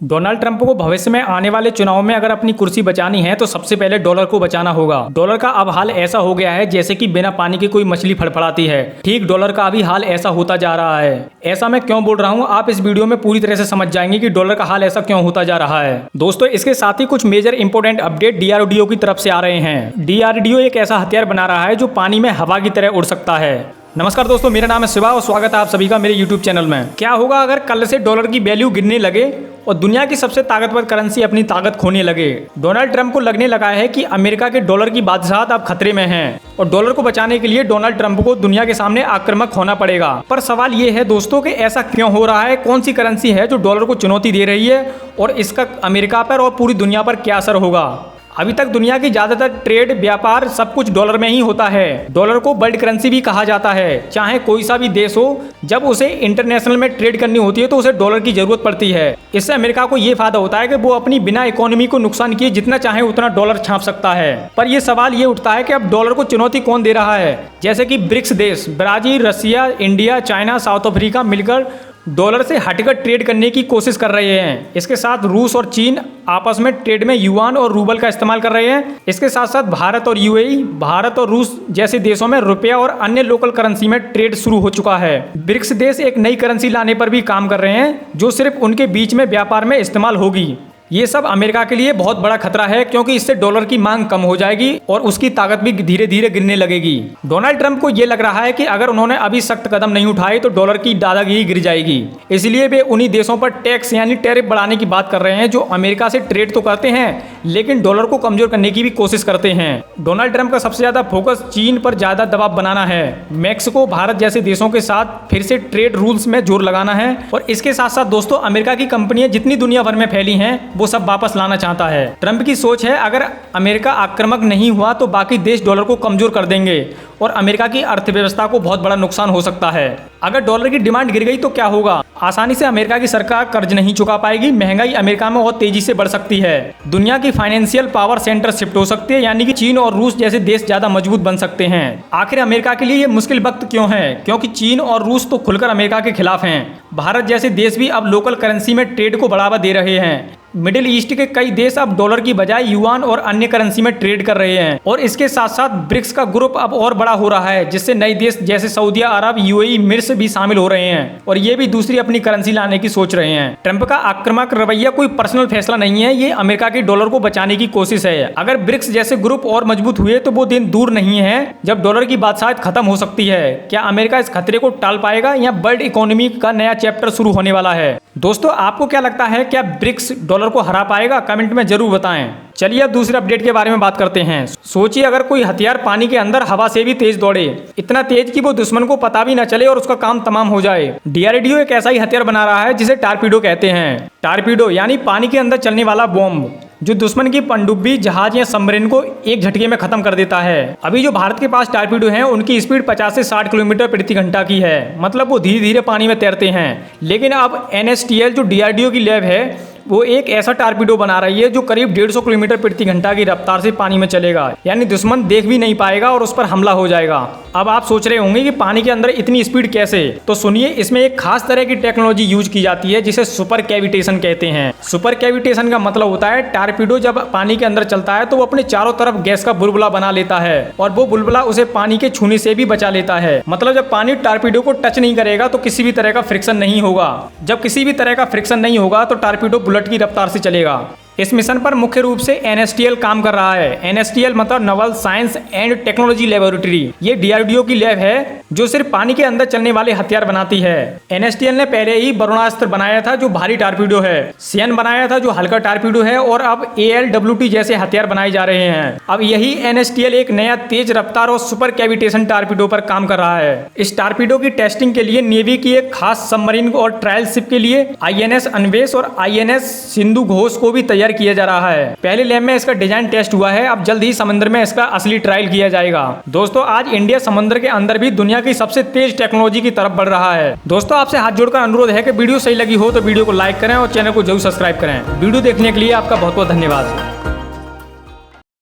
Donald Trump को भविष्य में आने वाले चुनाव में अगर अपनी कुर्सी बचानी है तो सबसे पहले डॉलर को बचाना होगा। डॉलर का अब हाल ऐसा हो गया है जैसे कि बिना पानी की कोई मछली फड़फड़ाती है। ठीक डॉलर का अभी हाल ऐसा होता जा रहा है। ऐसा मैं क्यों बोल रहा हूँ, आप इस वीडियो में पूरी तरह से समझ जाएंगे कि डॉलर का हाल ऐसा क्यों होता जा रहा है। दोस्तों, इसके साथ ही कुछ मेजर इंपोर्टेंट अपडेट DRDO की तरफ से आ रहे हैं। DRDO एक ऐसा हथियार बना रहा है जो पानी में हवा की तरह उड़ सकता है। नमस्कार दोस्तों, मेरा नाम है शिवा और स्वागत है आप सभी का मेरे YouTube चैनल में। क्या होगा अगर कल से डॉलर की वैल्यू गिरने लगे और दुनिया की सबसे ताकतवर करेंसी अपनी ताकत खोने लगे? डोनाल्ड ट्रंप को लगने लगा है कि अमेरिका के डॉलर की बादशाहत अब खतरे में है और डॉलर को बचाने के लिए डोनाल्ड ट्रंप को दुनिया के सामने आक्रामक होना पड़ेगा। पर सवाल ये है दोस्तों कि ऐसा क्यों हो रहा है? कौन सी करेंसी है जो डॉलर को चुनौती दे रही है और इसका अमेरिका पर और पूरी दुनिया पर क्या असर होगा? अभी तक दुनिया की ज्यादातर ट्रेड, व्यापार सब कुछ डॉलर में ही होता है। डॉलर को वर्ल्ड करेंसी भी कहा जाता है। चाहे कोई सा भी देश हो, जब उसे इंटरनेशनल में ट्रेड करनी होती है तो उसे डॉलर की जरूरत पड़ती है। इससे अमेरिका को ये फायदा होता है कि वो अपनी बिना इकोनॉमी को नुकसान किए जितना चाहे उतना डॉलर छाप सकता है। पर यह सवाल ये उठता है कि अब डॉलर को चुनौती कौन दे रहा है? जैसे कि ब्रिक्स देश ब्राजील, रसिया, इंडिया, चाइना, साउथ अफ्रीका मिलकर डॉलर से हटकर ट्रेड करने की कोशिश कर रहे हैं। इसके साथ रूस और चीन आपस में ट्रेड में युआन और रूबल का इस्तेमाल कर रहे हैं। इसके साथ साथ भारत और UAE, भारत और रूस जैसे देशों में रुपया और अन्य लोकल करेंसी में ट्रेड शुरू हो चुका है। ब्रिक्स देश एक नई करेंसी लाने पर भी काम कर रहे हैं जो सिर्फ उनके बीच में व्यापार में इस्तेमाल होगी। ये सब अमेरिका के लिए बहुत बड़ा खतरा है क्योंकि इससे डॉलर की मांग कम हो जाएगी और उसकी ताकत भी धीरे धीरे गिरने लगेगी। डोनाल्ड ट्रंप को ये लग रहा है कि अगर उन्होंने अभी सख्त कदम नहीं उठाए तो डॉलर की दादागिरी गिर जाएगी। इसलिए वे उन्हीं देशों पर टैक्स यानी टैरिफ बढ़ाने की बात कर रहे हैं जो अमेरिका से ट्रेड तो करते हैं लेकिन डॉलर को कमजोर करने की भी कोशिश करते हैं। डोनाल्ड ट्रंप का सबसे ज्यादा फोकस चीन पर ज्यादा दबाव बनाना है। मैक्सिको, भारत जैसे देशों के साथ फिर से ट्रेड रूल्स में जोर लगाना है और इसके साथ साथ दोस्तों अमेरिका की कंपनियां जितनी दुनिया भर में फैली हैं वो सब वापस लाना चाहता है। ट्रंप की सोच है अगर अमेरिका आक्रामक नहीं हुआ तो बाकी देश डॉलर को कमजोर कर देंगे और अमेरिका की अर्थव्यवस्था को बहुत बड़ा नुकसान हो सकता है। अगर डॉलर की डिमांड गिर गई तो क्या होगा? आसानी से अमेरिका की सरकार कर्ज नहीं चुका पाएगी। महंगाई अमेरिका में और तेजी से बढ़ सकती है। दुनिया की फाइनेंशियल पावर सेंटर शिफ्ट हो सकती है यानी कि चीन और रूस जैसे देश ज्यादा मजबूत बन सकते हैं। आखिर अमेरिका के लिए ये मुश्किल वक्त क्यों है? क्योंकि चीन और रूस तो खुलकर अमेरिका के खिलाफ हैं। भारत जैसे देश भी अब लोकल करेंसी में ट्रेड को बढ़ावा दे रहे हैं। मिडिल ईस्ट के कई देश अब डॉलर की बजाय युआन और अन्य करेंसी में ट्रेड कर रहे हैं और इसके साथ साथ ब्रिक्स का ग्रुप अब और बड़ा हो रहा है जिससे नए देश जैसे सऊदी अरब, UAE, मिस्र भी शामिल हो रहे हैं और ये भी दूसरी अपनी करेंसी लाने की सोच रहे हैं। ट्रंप का आक्रामक रवैया कोई पर्सनल फैसला नहीं है, ये अमेरिका के डॉलर को बचाने की कोशिश है। अगर ब्रिक्स जैसे ग्रुप और मजबूत हुए तो वो दिन दूर नहीं है जब डॉलर की बादशाहत खत्म हो सकती है। क्या अमेरिका इस खतरे को टाल पाएगा या वर्ल्ड इकोनॉमी का नया चैप्टर शुरू होने वाला है? दोस्तों, आपको क्या लगता है, क्या ब्रिक्स डॉलर को हरा पाएगा? कमेंट में जरूर बताएं। चलिए अब दूसरे अपडेट के बारे में बात करते हैं। सोचिए अगर कोई हथियार पानी के अंदर हवा से भी तेज दौड़े, इतना तेज कि वो दुश्मन को पता भी न चले और उसका काम तमाम हो जाए। DRDO एक ऐसा ही हथियार बना रहा है जिसे टारपीडो कहते हैं। टारपीडो यानी पानी के अंदर चलने वाला बॉम्ब जो दुश्मन की पनडुब्बी, जहाज या सबमरीन को एक झटके में खत्म कर देता है। अभी जो भारत के पास टारपीडो हैं उनकी स्पीड 50 से 60 किलोमीटर प्रति घंटा की है, मतलब वो धीरे धीरे पानी में तैरते हैं। लेकिन अब NSTL जो DRDO की लैब है वो एक ऐसा टारपीडो बना रही है जो करीब 150 किलोमीटर प्रति घंटा की रफ्तार से पानी में चलेगा, यानी दुश्मन देख भी नहीं पाएगा और उस पर हमला हो जाएगा। अब आप सोच रहे होंगे कि पानी के अंदर इतनी स्पीड कैसे? तो सुनिए, इसमें एक खास तरह की टेक्नोलॉजी यूज की जाती है जिसे सुपर कैविटेशन कहते हैं। सुपर कैविटेशन का मतलब होता है टारपीडो जब पानी के अंदर चलता है तो वो अपने चारों तरफ गैस का बुलबुला बना लेता है और वो बुलबुला उसे पानी के छूने से भी बचा लेता है। मतलब जब पानी टारपीडो को टच नहीं करेगा तो किसी भी तरह का फ्रिक्शन नहीं होगा। जब किसी भी तरह का फ्रिक्शन नहीं होगा तो टारपीडो बुलेट की रफ्तार से चलेगा। इस मिशन पर मुख्य रूप से NSTL काम कर रहा है। NSTL मतलब Naval science and technology laboratory. ये DRDO की लैब है जो सिर्फ पानी के अंदर चलने वाले हथियार बनाती है। NSTL ने पहले ही वरुणास्त्र बनाया था जो भारी टारपीडो है, सियन बनाया था जो हल्का टारपीडो है और अब ALWT जैसे हथियार बनाए जा रहे हैं। अब यही NSTL एक नया तेज रफ्तार और सुपर कैविटेशन टारपीडो पर काम कर रहा है। इस टारपीडो की टेस्टिंग के लिए नेवी की एक खास सबमरीन और ट्रायल शिप के लिए INS अन्वेष और INS सिंधु घोष को भी तैयार किया जा रहा है। पहले लैब में इसका डिजाइन टेस्ट हुआ है, अब जल्द ही समुद्र में इसका असली ट्रायल किया जाएगा। दोस्तों, आज इंडिया समुद्र के अंदर भी दुनिया की सबसे तेज टेक्नोलॉजी की तरफ बढ़ रहा है। दोस्तों, आपसे हाथ जोड़कर अनुरोध है कि वीडियो सही लगी हो तो वीडियो को लाइक करें और चैनल को जरूर सब्सक्राइब करें। वीडियो देखने के लिए आपका बहुत बहुत धन्यवाद।